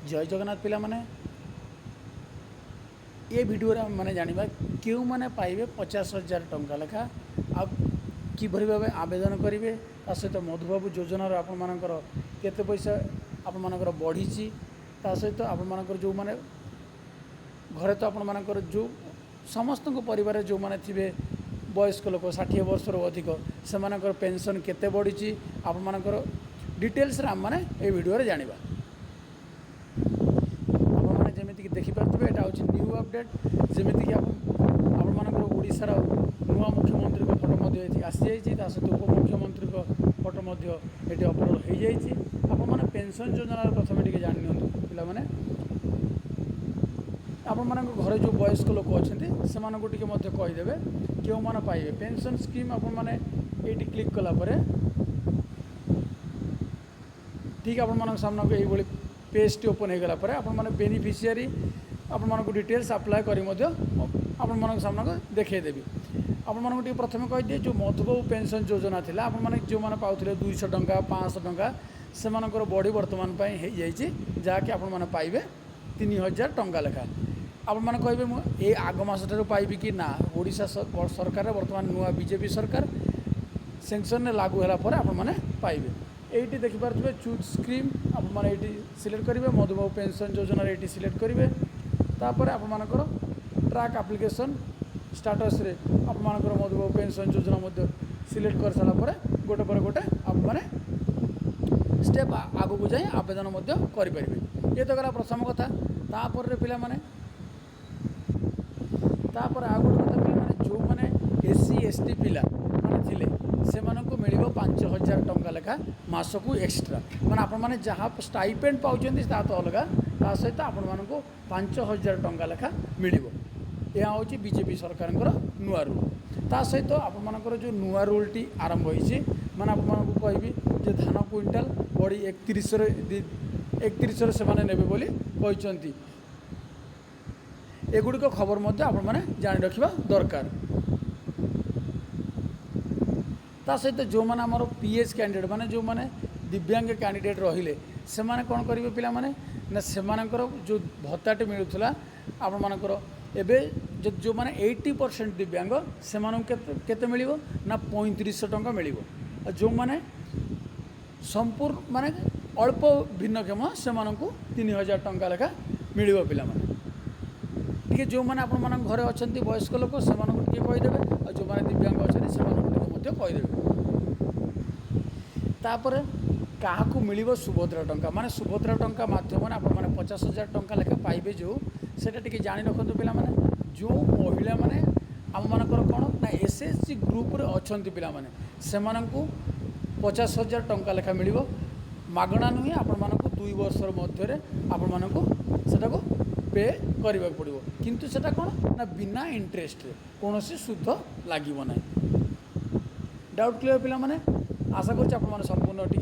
जय जगन्नाथ पिला माने ये वीडियो रे माने जानिबा केउ माने पाइबे 50,000 टंका लेखा आ किभरि भाबे आवेदन करिवे ता सहित मधुबाबू योजनार आपण मानकर केते पैसा आपण मानकर बढ़ीची ता सहित आपण मानकर जो माने घरे तो आपण मानकर जो समस्त परिवार जो माने थिबे वयस्क लोक 60 वर्ष अधिक से मानकर पेंशन केते बढ़ीची आपण मानकर डिटेल्स रे हम माने ए वीडियो रे जानिबा जमीक देखिपे यहाँ हूँ न्यू अपडेट जमीक आपर ओडार नुआ मुख्यमंत्री फोटो ये आसी जाइए सहित उपमुख्यमंत्री फोटो ये अपलोड हो जाइए आपण पेंशन योजना प्रथम टे जानी पाने आपण घर जो वयस्क लोक अच्छा से कहीदेवे क्यों मैंने पाइबे पेंशन स्कीम आपण ये क्लिक कलापर ठीक आपण सामना को ये पेज टी ओपन हो गला पर आपण माने बेनिफिशियरी आपण माने को डिटेल्स अप्लाई करी मध्य आपण माने सामना को देखै देबी आपण माने टी प्रथम कहि दे जो मधुबाबू पेंशन योजना थिला आपण माने जो माने पाउथिले 200 टंका 500 टंका से मानकर बॉडी वर्तमान पई हे जाईची जाके आपण माने पाइबे 3000 टंका लेखा आपण माने कहबे मु ए आग मास ठारू पाइबी कि ना ओडिशा सरकार वर्तमान नुआ बीजेपी सरकार सेंक्शन ने लागू होला पर आपण माने पाइबे एटी देखिपे चूज स्कीम आपने सिलेक्ट करेंगे मधुबाबू पेंशन योजना ये सिलेक्ट करेंगे तापर आपर ट्रैक एप्लिकेशन स्टाटस रे आपर मधुबाबू पेंशन योजना सिलेक्ट कर सारापर गोटे पर गोटे आपने स्टेप आग को जाए आवेदन करेंगे ये तो गला प्रथम कथा तापर पिला माने तापर आ गोटे कथा पिला माने जो माने एससी एसटी पिला माने थिले से मानक मिल 5,000 टंका लेखा मास को एक्सट्रा मैंने आपण मैंने जहाँ स्टाइपेंड पाँच तो अलग ता सहित आपण मानक 5,000 टंका लेखा मिल यह हूँ बीजेपी सरकार नुआ रूल ता सहित आपण मानकर जो नुआ रूल टी आरंभ होती मैंने आपको कहबी जे धान क्विंटाल बड़ी 31 से ने बोली कहते एगुड़िक खबर आपण मैंने जानी रखा दरकार ता सहित जो मैंने आमर पीएच कैंडिडेट माने जो मैंने दिव्यांग कैंडिडेट रहिले से माने कौन करेंगे पिला माने ना से जो भत्ताटी मिलूला आपण मानकर एबे जो मैंने 80% दिव्यांग से केते मिलिबो ना 3500 टंका मिलिबो जो मैंने संपूर्ण माने अल्प भिन्नक्षम से 3000 टंका लेखा मिलिबो पिला माने ठीक जो मैंने आपण मान घरे अच्छा वयस्क लोक से कहीदेवे और जो मैंने दिव्यांग अच्छा से कहीदेवे तापर क्या मिल सुभद्रा टंका माने सुभद्रा टंका माध्यम आपण मैंने 50,000 टंका लेखा पाइबे जो सेटा टिके जानी रखते पिला माने जो महिला माने आम मानकर कौन ना एसएचजी ग्रुप रे अछंती पिला माने से मानकू 50,000 टंका लेखा मिल मागणा नुहे आपण मानकू 2 वर्ष मध्य आपण मानकू सेटा को पे करने पड़ो किंतु सेटा कौन ना बिना इंटरेस्ट रे कौन सुध लगे ना डाउट क्लियर पिला माने आशा कर संपूर्ण टी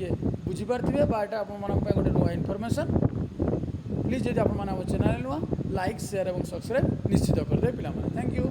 बुझीपारे बाटा आप गोटे नुआ इनफर्मेशन प्लीज जब आप चैनल नुआ लाइक शेयर और सब्सक्राइब निश्चित करदे पिला माने थैंक यू।